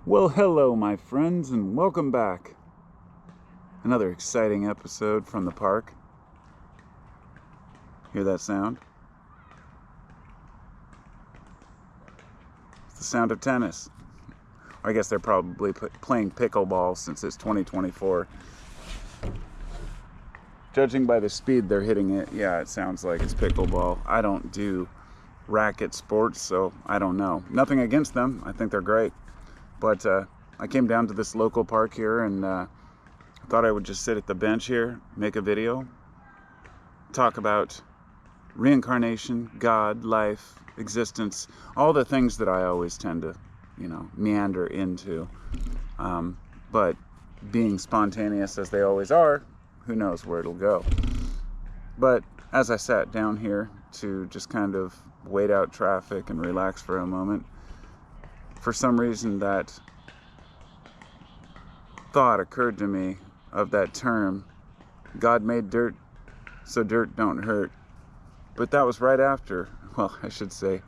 Well, hello, my friends, and welcome back. Another exciting episode from the park. Hear that sound? It's the sound of tennis. I guess they're probably playing pickleball since it's 2024. Judging by the speed they're hitting it, yeah, it sounds like it's pickleball. I don't do racket sports, so I don't know. Nothing against them. I think they're great. But I came down to this local park here and thought I would just sit at the bench here, make a video, talk about reincarnation, God, life, existence, all the things that I always tend to, meander into. But being spontaneous as they always are, who knows where it'll go. But as I sat down here to just kind of wait out traffic and relax for a moment, for some reason that thought occurred to me of that term, God made dirt so dirt don't hurt. But that was right after, well, I should say,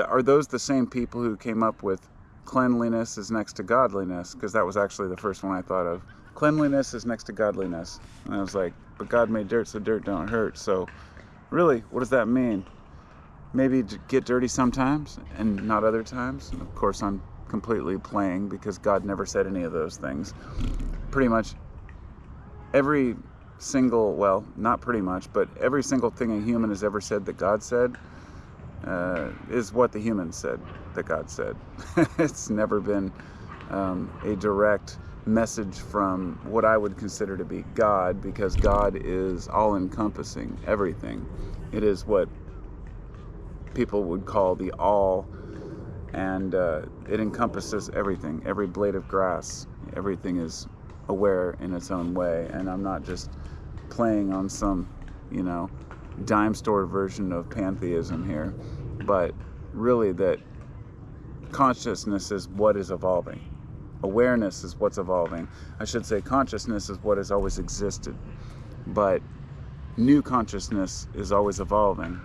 are those the same people who came up with cleanliness is next to godliness? Because that was actually the first one I thought of. Cleanliness is next to godliness. And I was like, but God made dirt so dirt don't hurt. So really, what does that mean? Maybe get dirty sometimes and not other times. Of course, I'm completely playing because God never said any of those things. Pretty much every single, well, not pretty much, but every single thing a human has ever said that God said is what the human said that God said. It's never been a direct message from what I would consider to be God, because God is all-encompassing, everything. It is what people would call the all, and it encompasses everything, every blade of grass. Everything is aware in its own way, and I'm not just playing on some, dime store version of pantheism here, but really that consciousness is what is evolving. Awareness is what's evolving. I should say consciousness is what has always existed, but new consciousness is always evolving.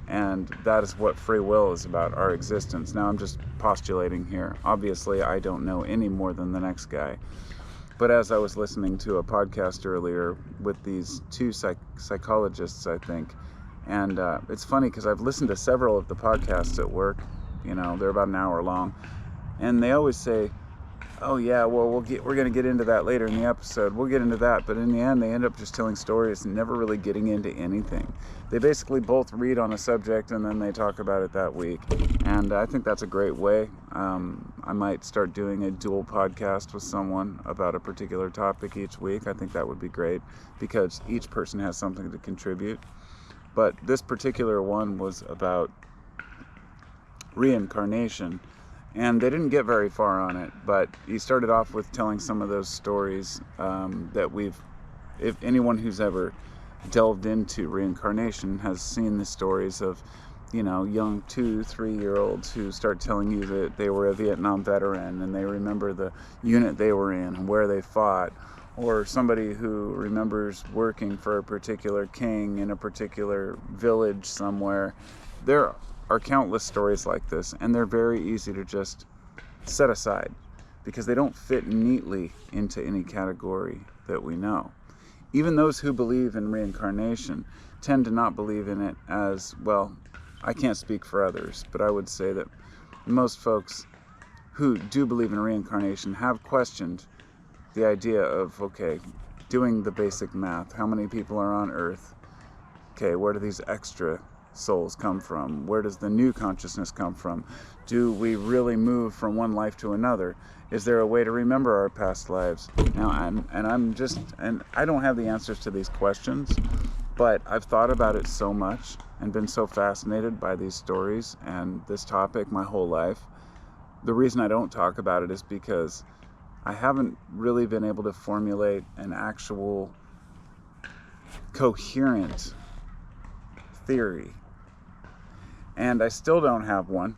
And that is what free will is about, our existence. Now, I'm just postulating here. Obviously, I don't know any more than the next guy. But as I was listening to a podcast earlier with these two psychologists, I think, and it's funny because I've listened to several of the podcasts at work. They're about an hour long. And they always say, oh yeah, well, we're going to get into that later in the episode. We'll get into that. But in the end, they end up just telling stories and never really getting into anything. They basically both read on a subject and then they talk about it that week. And I think that's a great way. I might start doing a dual podcast with someone about a particular topic each week. I think that would be great because each person has something to contribute. But this particular one was about reincarnation. And they didn't get very far on it, but he started off with telling some of those stories that if anyone who's ever delved into reincarnation has seen the stories of, young 2-3-year-olds who start telling you that they were a Vietnam veteran and they remember the unit they were in and where they fought, or somebody who remembers working for a particular king in a particular village somewhere. There are countless stories like this, and they're very easy to just set aside because they don't fit neatly into any category that we know. Even those who believe in reincarnation tend to not believe in it as, well, I can't speak for others, but I would say that most folks who do believe in reincarnation have questioned the idea of, okay, doing the basic math, how many people are on Earth? Okay, where do these extra souls come from? Where does the new consciousness come from? Do we really move from one life to another? Is there a way to remember our past lives? Now, and I don't have the answers to these questions, but I've thought about it so much and been so fascinated by these stories and this topic my whole life. The reason I don't talk about it is because I haven't really been able to formulate an actual coherent theory. And I still don't have one,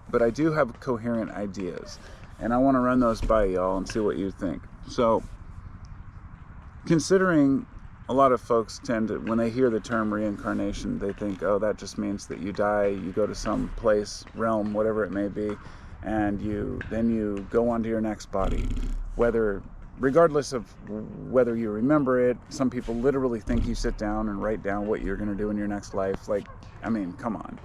but I do have coherent ideas. And I want to run those by y'all and see what you think. So, considering a lot of folks tend to, when they hear the term reincarnation, they think, oh, that just means that you die, you go to some place, realm, whatever it may be, and then you go on to your next body, regardless of whether you remember it. Some people literally think you sit down and write down what you're going to do in your next life. Like, I mean, come on.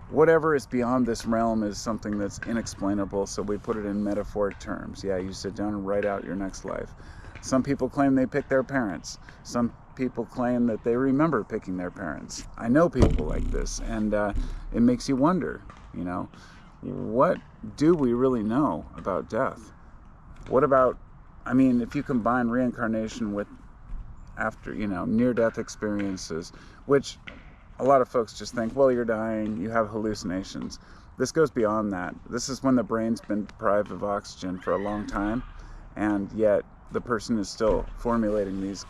Whatever is beyond this realm is something that's inexplainable, so we put it in metaphoric terms. Yeah, you sit down and write out your next life. Some people claim they pick their parents. Some people claim that they remember picking their parents. I know people like this, and it makes you wonder, what do we really know about death? What about, if you combine reincarnation with near-death experiences, which a lot of folks just think, well, you're dying, you have hallucinations. This goes beyond that. This is when the brain's been deprived of oxygen for a long time, and yet the person is still formulating these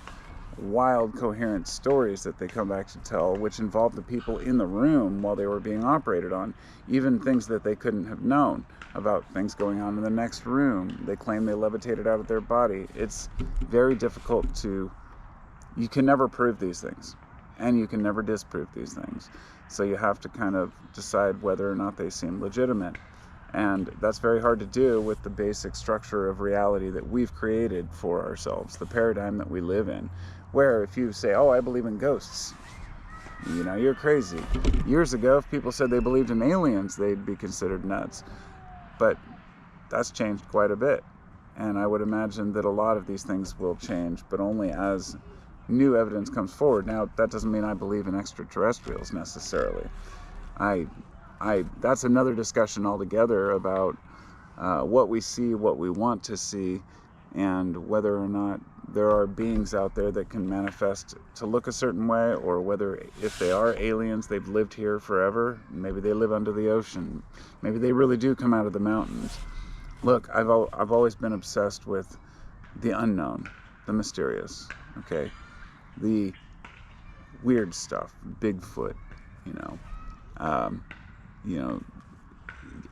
wild, coherent stories that they come back to tell, which involve the people in the room while they were being operated on, even things that they couldn't have known about things going on in the next room. They claim they levitated out of their body. It's very difficult you can never prove these things, and you can never disprove these things. So you have to kind of decide whether or not they seem legitimate. And that's very hard to do with the basic structure of reality that we've created for ourselves, the paradigm that we live in, where if you say, oh, I believe in ghosts, you're crazy. Years ago, if people said they believed in aliens, they'd be considered nuts. But that's changed quite a bit. And I would imagine that a lot of these things will change, but only as new evidence comes forward. Now, that doesn't mean I believe in extraterrestrials necessarily. That's another discussion altogether about what we see, what we want to see, and whether or not there are beings out there that can manifest to look a certain way, or whether, if they are aliens, they've lived here forever. Maybe they live under the ocean. Maybe they really do come out of the mountains. Look, I've always been obsessed with the unknown, the mysterious, okay? The weird stuff, Bigfoot,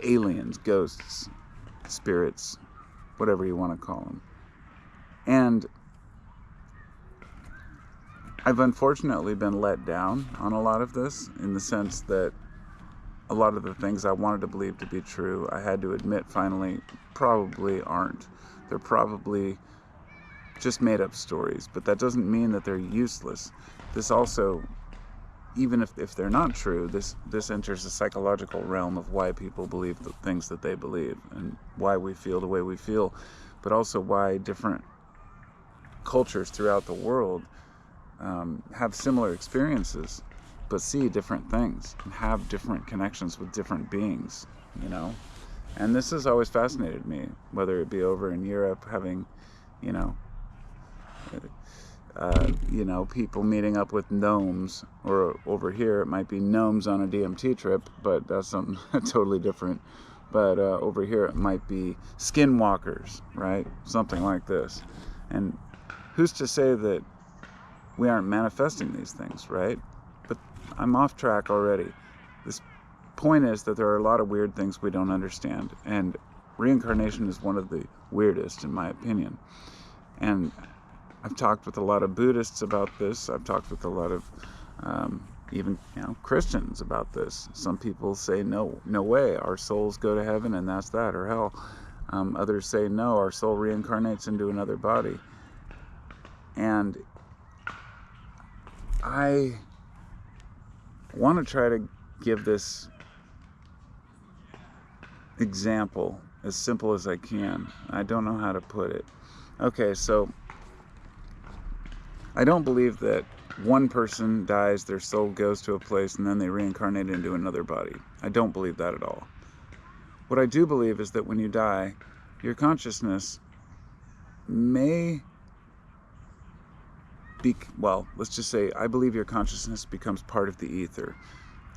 aliens, ghosts, spirits, whatever you want to call them. And I've unfortunately been let down on a lot of this, in the sense that a lot of the things I wanted to believe to be true, I had to admit finally probably aren't. They're probably just made up stories, but that doesn't mean that they're useless. This also, even if they're not true, this enters the psychological realm of why people believe the things that they believe, and why we feel the way we feel, but also why different cultures throughout the world have similar experiences, but see different things and have different connections with different beings, And this has always fascinated me, whether it be over in Europe, having, people meeting up with gnomes, or over here it might be gnomes on a DMT trip, but that's something totally different. But over here it might be skinwalkers, right? Something like this. And who's to say that we aren't manifesting these things, right? But I'm off track already. This point is that there are a lot of weird things we don't understand, and reincarnation is one of the weirdest, in my opinion. And I've talked with a lot of Buddhists about this. I've talked with a lot of even Christians about this. Some people say no way, our souls go to heaven and that's that, or hell. Others say no, our soul reincarnates into another body. And I want to try to give this example as simple as I can. I don't know how to put it. Okay, so I don't believe that one person dies, their soul goes to a place, and then they reincarnate into another body. I don't believe that at all. What I do believe is that when you die, your consciousness may be, let's just say, I believe your consciousness becomes part of the ether.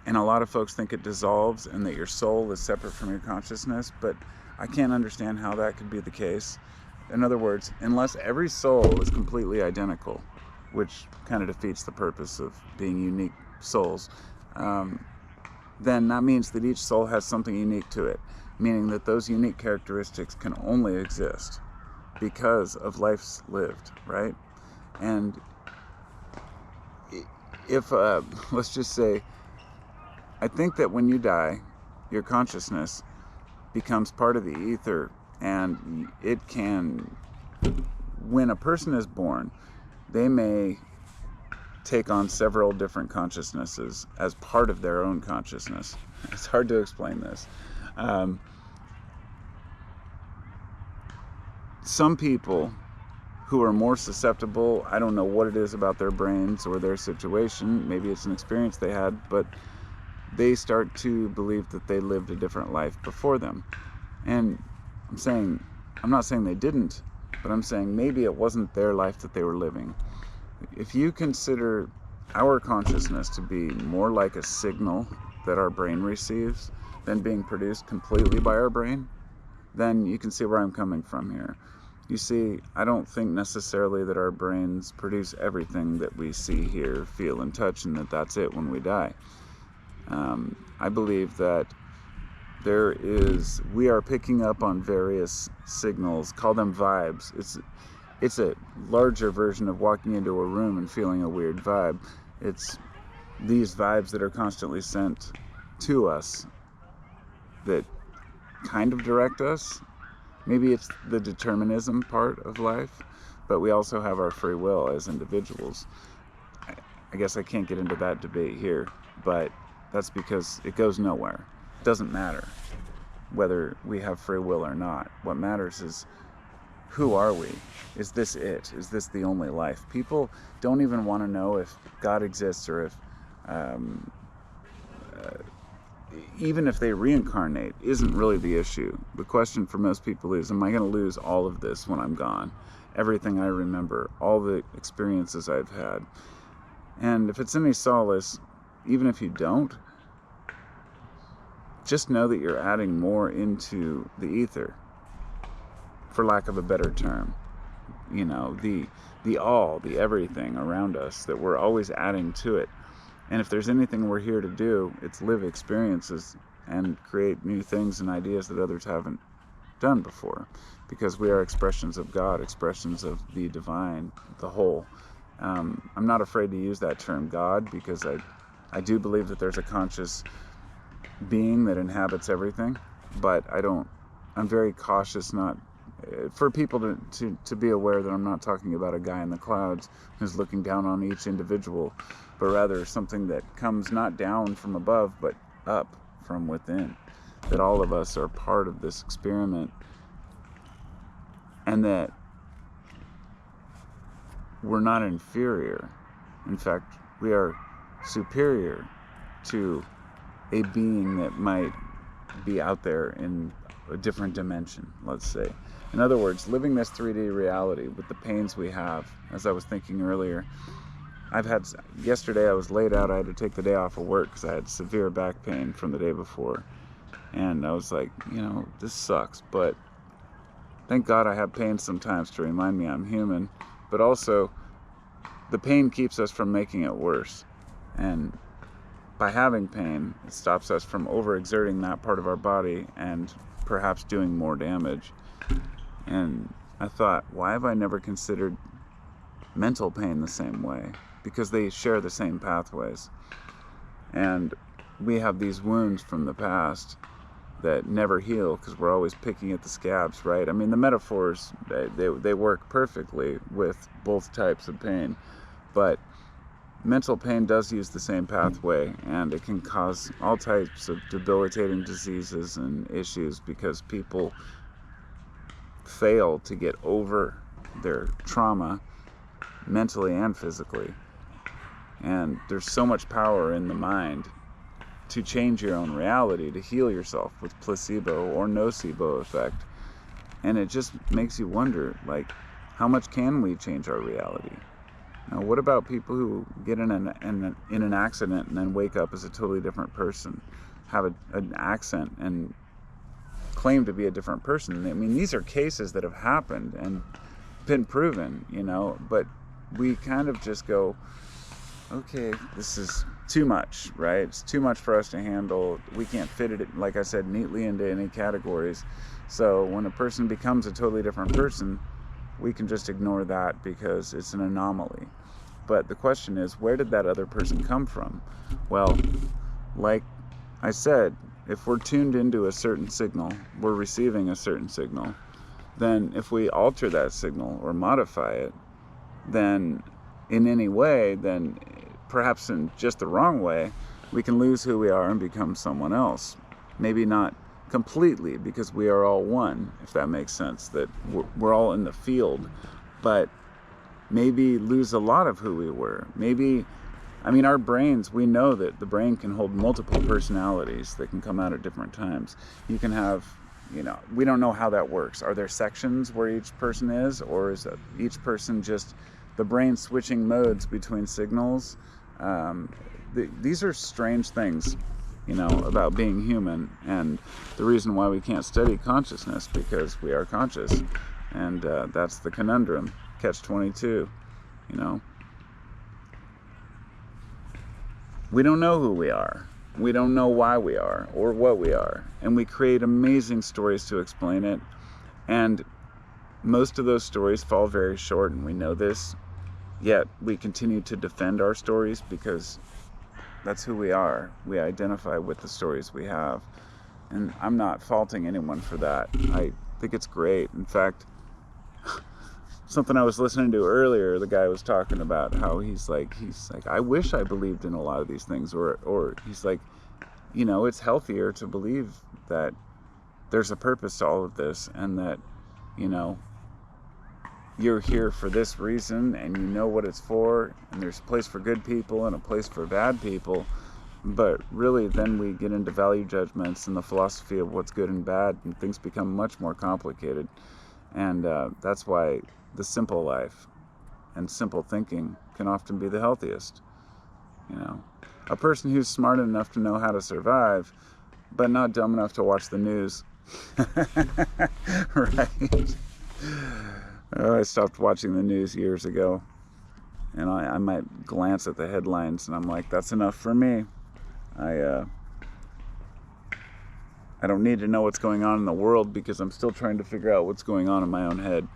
And a lot of folks think it dissolves and that your soul is separate from your consciousness, but I can't understand how that could be the case. In other words, unless every soul is completely identical, which kind of defeats the purpose of being unique souls, then that means that each soul has something unique to it, meaning that those unique characteristics can only exist because of lives lived, right? And if, let's just say, I think that when you die, your consciousness becomes part of the ether, and it can, when a person is born, they may take on several different consciousnesses as part of their own consciousness. It's hard to explain this. Some people who are more susceptible, I don't know what it is about their brains or their situation, maybe it's an experience they had, but they start to believe that they lived a different life before them. And I'm not saying they didn't, but I'm saying maybe it wasn't their life that they were living. If you consider our consciousness to be more like a signal that our brain receives than being produced completely by our brain, then you can see where I'm coming from here. You see, I don't think necessarily that our brains produce everything that we see, hear, feel, and touch, and that that's it when we die. I believe that we are picking up on various signals, call them vibes. It's a larger version of walking into a room and feeling a weird vibe. It's these vibes that are constantly sent to us that kind of direct us. Maybe it's the determinism part of life, but we also have our free will as individuals. I guess I can't get into that debate here, but that's because it goes nowhere. It doesn't matter whether we have free will or not. What matters is, who are we? Is this it? Is this the only life? People don't even want to know if God exists, or if even if they reincarnate isn't really the issue. The question for most people is, am I going to lose all of this when I'm gone? Everything I remember, all the experiences I've had. And if it's any solace, even if you don't, just know that you're adding more into the ether, for lack of a better term. You know, the all, the everything around us, that we're always adding to it. And if there's anything we're here to do, it's live experiences and create new things and ideas that others haven't done before. Because we are expressions of God, expressions of the divine, the whole. I'm not afraid to use that term God, because I do believe that there's a conscious being that inhabits everything. But I'm very cautious for people to be aware that I'm not talking about a guy in the clouds who's looking down on each individual, but rather something that comes not down from above, but up from within. That all of us are part of this experiment, and that we're not inferior. In fact, we are superior to a being that might be out there in a different dimension, let's say. In other words, living this 3D reality with the pains we have, as I was thinking earlier. Yesterday I was laid out, I had to take the day off of work because I had severe back pain from the day before. And I was like, this sucks, but thank God I have pain sometimes to remind me I'm human. But also, the pain keeps us from making it worse. And by having pain, it stops us from overexerting that part of our body and perhaps doing more damage. And I thought, why have I never considered mental pain the same way? Because they share the same pathways. And we have these wounds from the past that never heal because we're always picking at the scabs, right? I mean, the metaphors, they work perfectly with both types of pain. But mental pain does use the same pathway, and it can cause all types of debilitating diseases and issues because people fail to get over their trauma mentally and physically. And there's so much power in the mind to change your own reality, to heal yourself with placebo or nocebo effect. And it just makes you wonder, how much can we change our reality? Now, what about people who get in an accident and then wake up as a totally different person, have an accent and claim to be a different person? I mean, these are cases that have happened and been proven, but we kind of just go, okay, this is too much, right? It's too much for us to handle. We can't fit it, like I said, neatly into any categories. So when a person becomes a totally different person, we can just ignore that because it's an anomaly. But the question is, where did that other person come from? Well, like I said, if we're tuned into a certain signal, we're receiving a certain signal, then if we alter that signal or modify it, then in any way, then perhaps in just the wrong way, we can lose who we are and become someone else. Maybe not completely, because we are all one, if that makes sense, that we're all in the field, but maybe lose a lot of who we were. Maybe, I mean, our brains, we know that the brain can hold multiple personalities that can come out at different times. You can have, we don't know how that works. Are there sections where each person is, or is each person just the brain switching modes between signals? These are strange things, about being human, and the reason why we can't study consciousness, because we are conscious, and that's the conundrum, catch-22. We don't know who we are. We don't know why we are or what we are, and we create amazing stories to explain it, and most of those stories fall very short, and we know this, yet we continue to defend our stories because that's who we are. We identify with the stories we have. And I'm not faulting anyone for that. I think it's great. In fact, something I was listening to earlier, the guy was talking about how he's like, I wish I believed in a lot of these things. Or he's like, it's healthier to believe that there's a purpose to all of this, and that, you're here for this reason, and you know what it's for, and there's a place for good people and a place for bad people. But really, then we get into value judgments and the philosophy of what's good and bad, and things become much more complicated. And that's why the simple life and simple thinking can often be the healthiest. A person who's smart enough to know how to survive, but not dumb enough to watch the news. Right? I stopped watching the news years ago, and I might glance at the headlines, and I'm like, that's enough for me. I don't need to know what's going on in the world, because I'm still trying to figure out what's going on in my own head.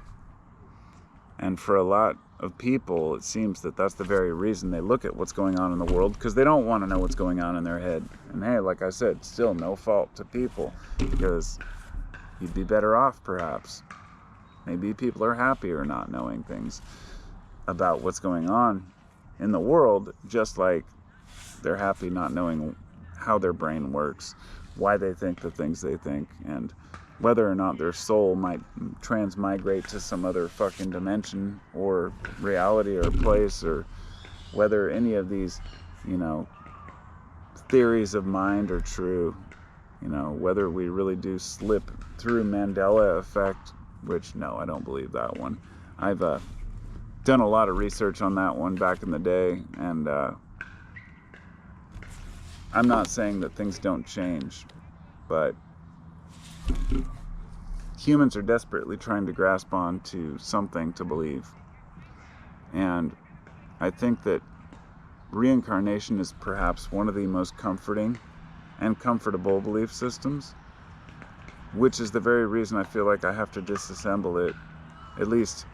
And for a lot of people, it seems that that's the very reason they look at what's going on in the world, because they don't want to know what's going on in their head. And hey, like I said, still no fault to people, because you'd be better off perhaps. Maybe people are happier not knowing things about what's going on in the world, just like they're happy not knowing how their brain works, why they think the things they think, and whether or not their soul might transmigrate to some other fucking dimension or reality or place, or whether any of these, theories of mind are true, whether we really do slip through Mandela effect, which, no, I don't believe that one. I've done a lot of research on that one back in the day, and I'm not saying that things don't change, but humans are desperately trying to grasp on to something to believe. And I think that reincarnation is perhaps one of the most comforting and comfortable belief systems, which is the very reason I feel like I have to disassemble it, at least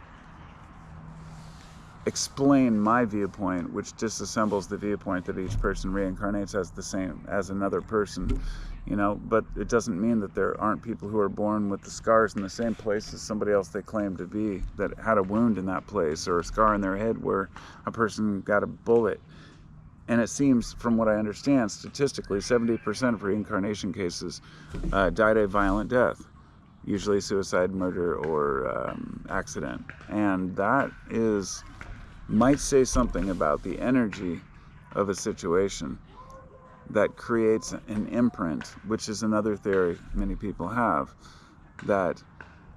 explain my viewpoint, which disassembles the viewpoint that each person reincarnates as the same as another person, but it doesn't mean that there aren't people who are born with the scars in the same place as somebody else they claim to be, that had a wound in that place, or a scar in their head where a person got a bullet. And it seems, from what I understand, statistically, 70% of reincarnation cases died a violent death, usually suicide, murder, or accident. And that might say something about the energy of a situation that creates an imprint, which is another theory many people have, that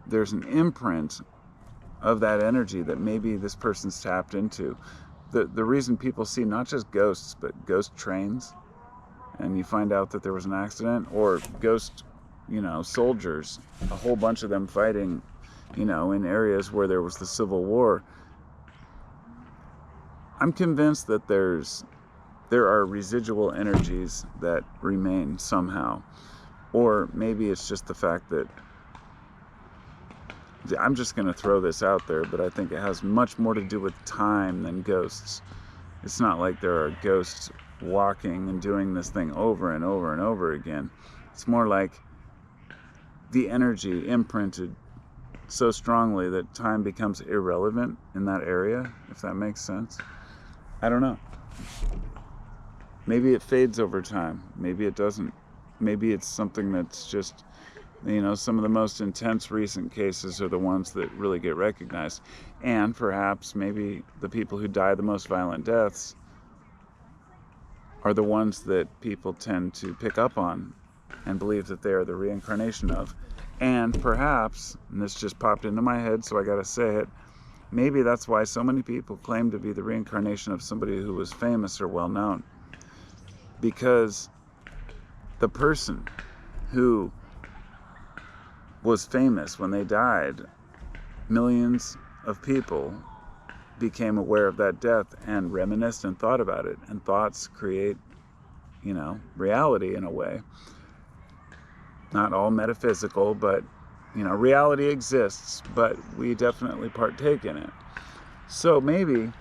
there's an imprint of that energy that maybe this person's tapped into. The reason people see not just ghosts, but ghost trains, and you find out that there was an accident, or ghost, soldiers, a whole bunch of them fighting, in areas where there was the Civil War. I'm convinced that there are residual energies that remain somehow. Or maybe it's just the fact that, I'm just going to throw this out there, but I think it has much more to do with time than ghosts. It's not like there are ghosts walking and doing this thing over and over and over again. It's more like the energy imprinted so strongly that time becomes irrelevant in that area, if that makes sense. I don't know. Maybe it fades over time. Maybe it doesn't. Maybe it's something that's just, some of the most intense recent cases are the ones that really get recognized. And perhaps maybe the people who die the most violent deaths are the ones that people tend to pick up on and believe that they are the reincarnation of. And perhaps, and this just popped into my head, so I gotta say it, maybe that's why so many people claim to be the reincarnation of somebody who was famous or well known. Because the person who was famous when they died, millions of people became aware of that death and reminisced and thought about it. And thoughts create, reality in a way. Not all metaphysical, but, reality exists, but we definitely partake in it. So maybe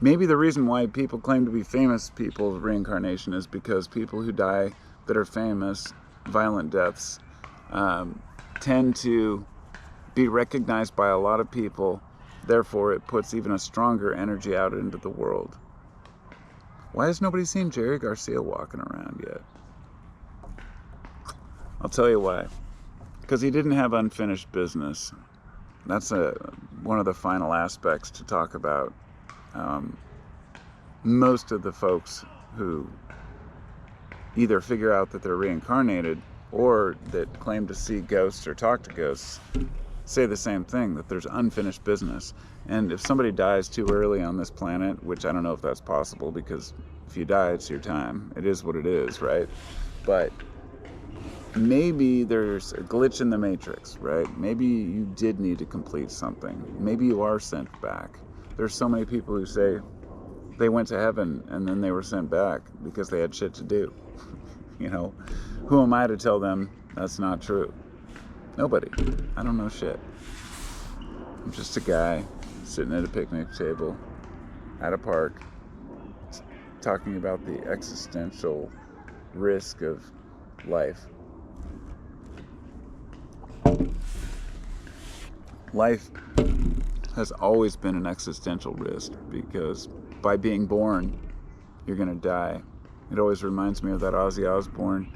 the reason why people claim to be famous people's reincarnation is because people who die that are famous, violent deaths, tend to be recognized by a lot of people. Therefore, it puts even a stronger energy out into the world. Why has nobody seen Jerry Garcia walking around yet? I'll tell you why. Because he didn't have unfinished business. That's one of the final aspects to talk about. Most of the folks who either figure out that they're reincarnated or that claim to see ghosts or talk to ghosts say the same thing, that there's unfinished business. And if somebody dies too early on this planet, which I don't know if that's possible, because if you die, it's your time. It is what it is, right? But maybe there's a glitch in the matrix, right? Maybe you did need to complete something. Maybe you are sent back. There's so many people who say they went to heaven and then they were sent back because they had shit to do. Who am I to tell them that's not true? Nobody. I don't know shit. I'm just a guy sitting at a picnic table at a park talking about the existential risk of life. Life has always been an existential risk because by being born, you're going to die. It always reminds me of that Ozzy Osbourne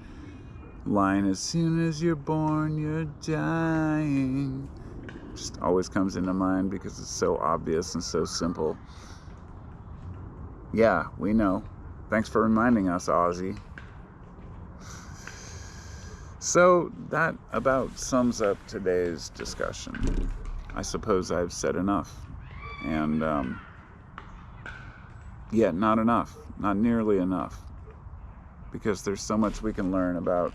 line, as soon as you're born, you're dying. Just always comes into mind because it's so obvious and so simple. Yeah, we know. Thanks for reminding us, Ozzy. So that about sums up today's discussion. I suppose I've said enough. And yet not enough. Not nearly enough. Because there's so much we can learn about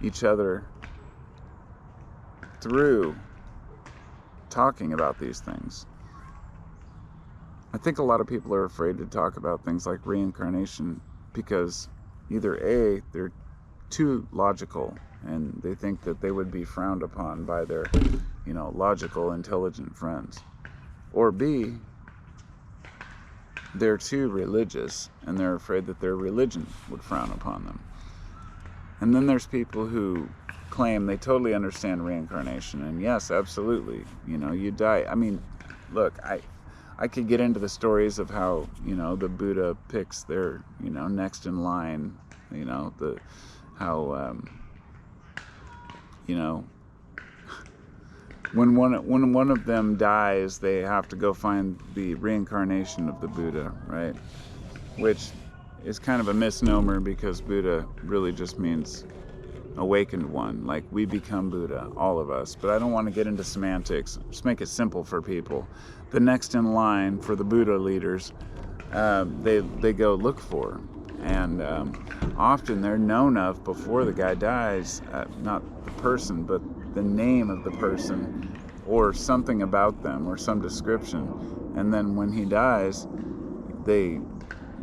each other through talking about these things. I think a lot of people are afraid to talk about things like reincarnation because either A, they're too logical and they think that they would be frowned upon by their, logical, intelligent friends. Or B, they're too religious and they're afraid that their religion would frown upon them. And then there's people who claim they totally understand reincarnation. And yes, absolutely, you die. I mean, look, I could get into the stories of how, the Buddha picks their, next in line, when one of them dies, they have to go find the reincarnation of the Buddha, right? Which is kind of a misnomer because Buddha really just means awakened one. Like, we become Buddha, all of us. But I don't want to get into semantics. Just make it simple for people. The next in line for the Buddha leaders, they go look for. And often they're known of before the guy dies, not the person, but the name of the person or something about them or some description. And then when he dies,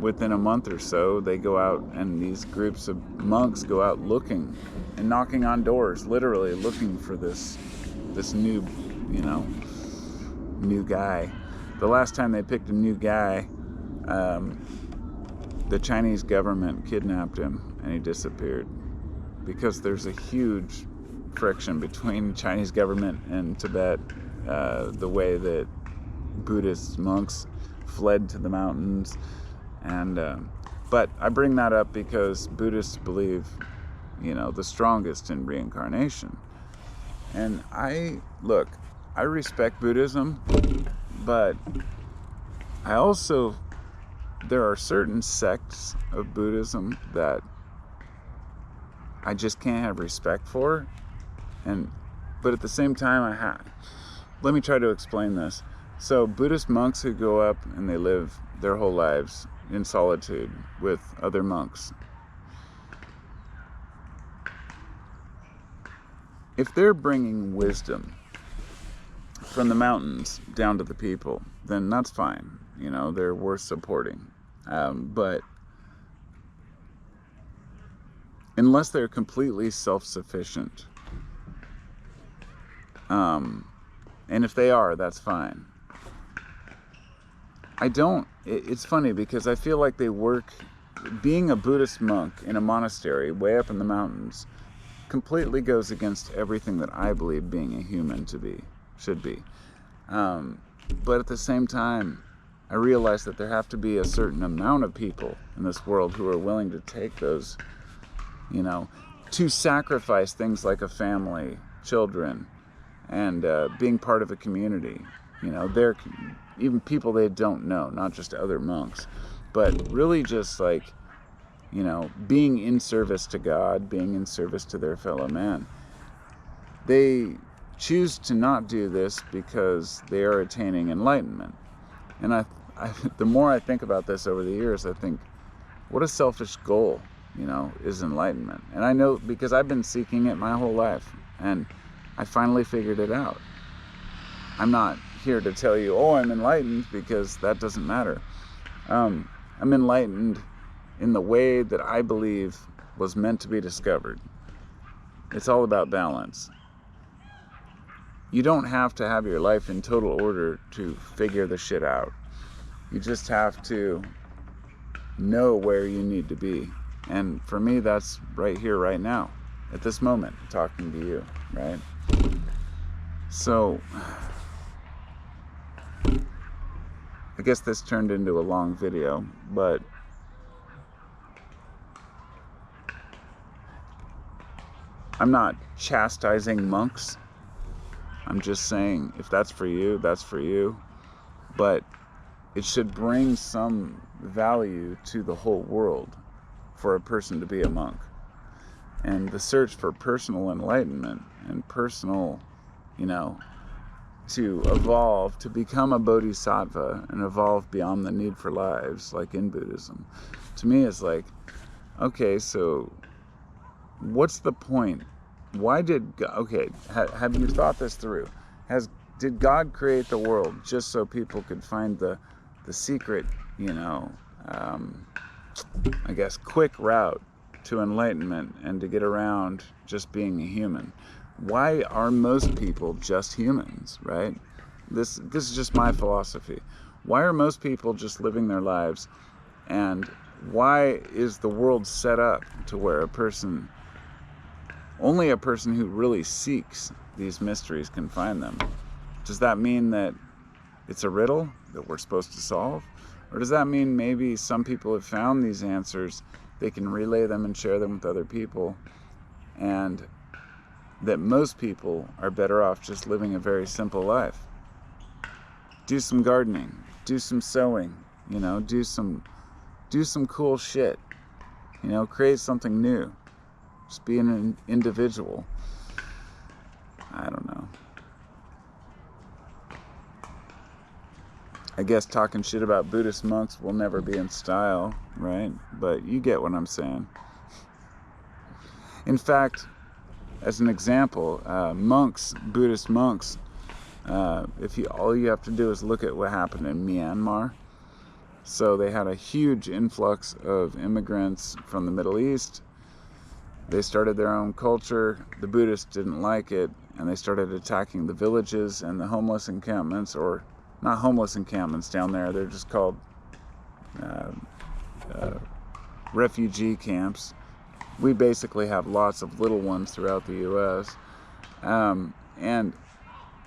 within a month or so, they go out and these groups of monks go out looking and knocking on doors, literally looking for this new, new guy. The last time they picked a new guy, the Chinese government kidnapped him and he disappeared, because there's a huge friction between Chinese government and Tibet, the way that Buddhist monks fled to the mountains. And but I bring that up because Buddhists believe, the strongest in reincarnation. And I respect Buddhism, but there are certain sects of Buddhism that I just can't have respect for. But at the same time, let me try to explain this. So Buddhist monks who go up and they live their whole lives in solitude with other monks, if they're bringing wisdom from the mountains down to the people, then that's fine. They're worth supporting. But unless they're completely self-sufficient, and if they are, that's fine. It's funny because I feel like being a Buddhist monk in a monastery way up in the mountains completely goes against everything that I believe being a human should be. But at the same time, I realize that there have to be a certain amount of people in this world who are willing to take those, to sacrifice things like a family, children, and being part of a community. They're even people they don't know, not just other monks, but really just being in service to God, being in service to their fellow man. They choose to not do this because they are attaining enlightenment. And the more I think about this over the years, I think, what a selfish goal, is enlightenment. And I know because I've been seeking it my whole life, and I finally figured it out. I'm not here to tell you, I'm enlightened, because that doesn't matter. I'm enlightened in the way that I believe was meant to be discovered. It's all about balance. You don't have to have your life in total order to figure the shit out. You just have to know where you need to be. And for me, that's right here, right now, at this moment, talking to you, right? So, I guess this turned into a long video, but I'm not chastising monks. I'm just saying, if that's for you, that's for you. But it should bring some value to the whole world for a person to be a monk. And the search for personal enlightenment and personal, to evolve, to become a bodhisattva and evolve beyond the need for lives, like in Buddhism, to me is like, okay, so what's the point? Why did God, have you thought this through? Did God create the world just so people could find the secret, I guess, quick route to enlightenment and to get around just being a human? Why are most people just humans, right? This is just my philosophy. Why are most people just living their lives? And why is the world set up to where only a person who really seeks these mysteries can find them? Does that mean that it's a riddle that we're supposed to solve? Or does that mean maybe some people have found these answers, they can relay them and share them with other people, and that most people are better off just living a very simple life? Do some gardening, do some sewing, do some cool shit, create something new. Just be an individual. I don't know. I guess talking shit about Buddhist monks will never be in style, right? But you get what I'm saying. In fact, as an example, Buddhist monks, all you have to do is look at what happened in Myanmar. So they had a huge influx of immigrants from the Middle East. They started their own culture. The Buddhists didn't like it, and they started attacking the villages and the homeless encampments, or not homeless encampments down there. They're just called refugee camps. We basically have lots of little ones throughout the U.S. And,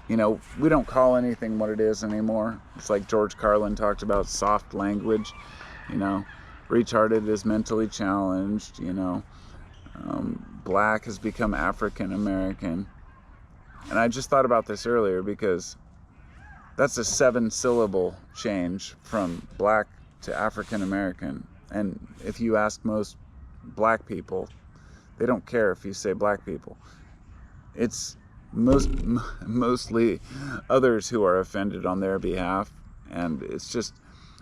we don't call anything what it is anymore. It's like George Carlin talked about soft language. Retarded is mentally challenged. Black has become African American. And I just thought about this earlier because that's a 7-syllable change from black to African American. And if you ask most black people, they don't care if you say black people. It's mostly others who are offended on their behalf. And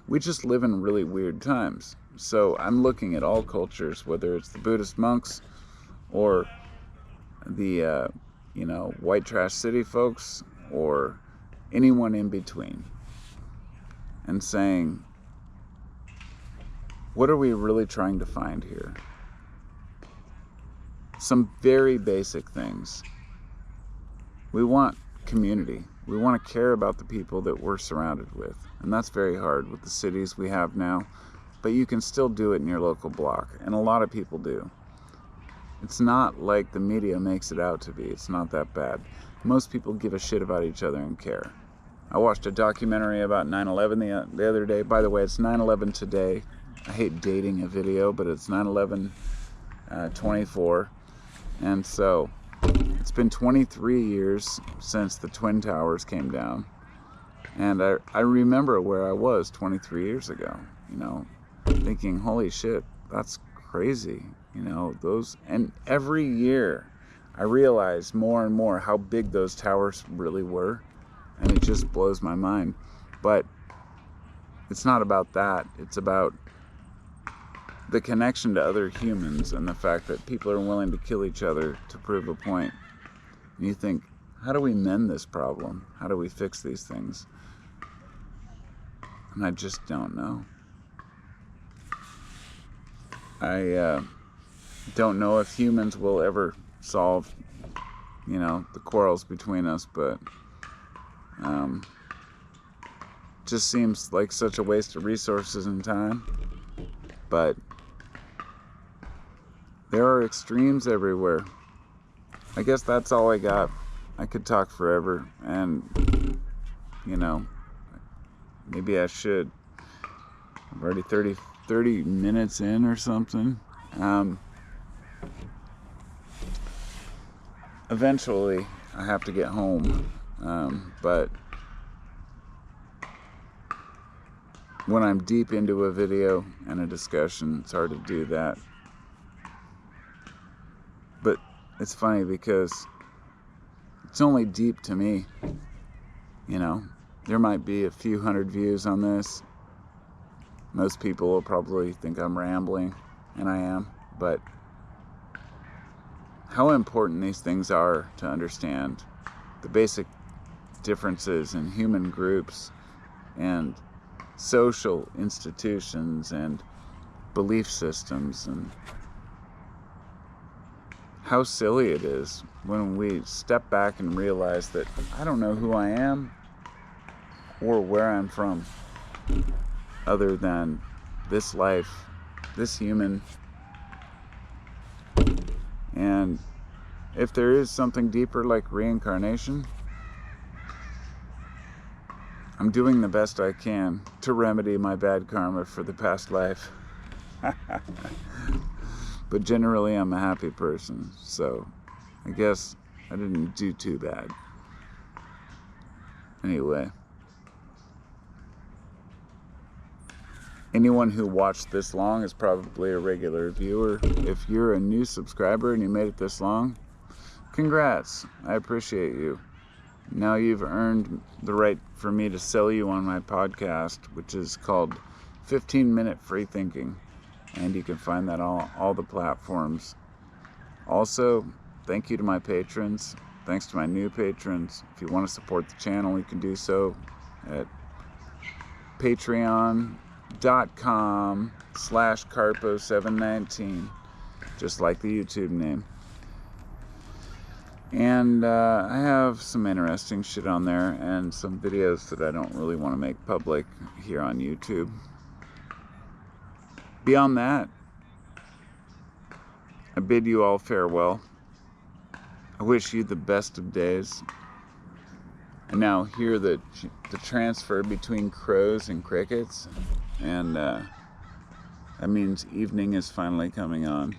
we just live in really weird times. So I'm looking at all cultures, whether it's the Buddhist monks or the, white trash city folks or anyone in between, and saying, what are we really trying to find here? Some very basic things. We want community. We want to care about the people that we're surrounded with. And that's very hard with the cities we have now. But you can still do it in your local block. And a lot of people do. It's not like the media makes it out to be. It's not that bad. Most people give a shit about each other and care. I watched a documentary about 9/11 the other day. By the way, it's 9/11 today. I hate dating a video, but it's 9/11/24. And so it's been 23 years since the Twin Towers came down. And I remember where I was 23 years ago, thinking, holy shit, that's crazy. And every year I realize more and more how big those towers really were. And it just blows my mind. But it's not about that. It's about the connection to other humans and the fact that people are willing to kill each other to prove a point. And you think, how do we mend this problem? How do we fix these things? And I just don't know. I don't know if humans will ever solve, the quarrels between us, but just seems like such a waste of resources and time. But there are extremes everywhere. I guess that's all I got. I could talk forever, and maybe I should. I'm already 30 minutes in or something. Eventually I have to get home, but when I'm deep into a video and a discussion, it's hard to do that. But it's funny because it's only deep to me. There might be a few hundred views on this. Most people will probably think I'm rambling, and I am, but how important these things are to understand, the basic differences in human groups and social institutions and belief systems, and how silly it is when we step back and realize that I don't know who I am or where I'm from, other than this life, this human. And if there is something deeper like reincarnation, I'm doing the best I can to remedy my bad karma for the past life. But generally I'm a happy person, so I guess I didn't do too bad. Anyway, anyone who watched this long is probably a regular viewer. If you're a new subscriber and you made it this long, congrats. I appreciate you. Now you've earned the right for me to sell you on my podcast, which is called 15-Minute Free Thinking. And you can find that on all the platforms. Also, thank you to my patrons. Thanks to my new patrons. If you want to support the channel, you can do so at patreon.com/Carpo719, just like the YouTube name. And I have some interesting shit on there and some videos that I don't really want to make public here on YouTube. Beyond that, I bid you all farewell. I wish you the best of days. I now hear the transfer between crows and crickets, and that means evening is finally coming on.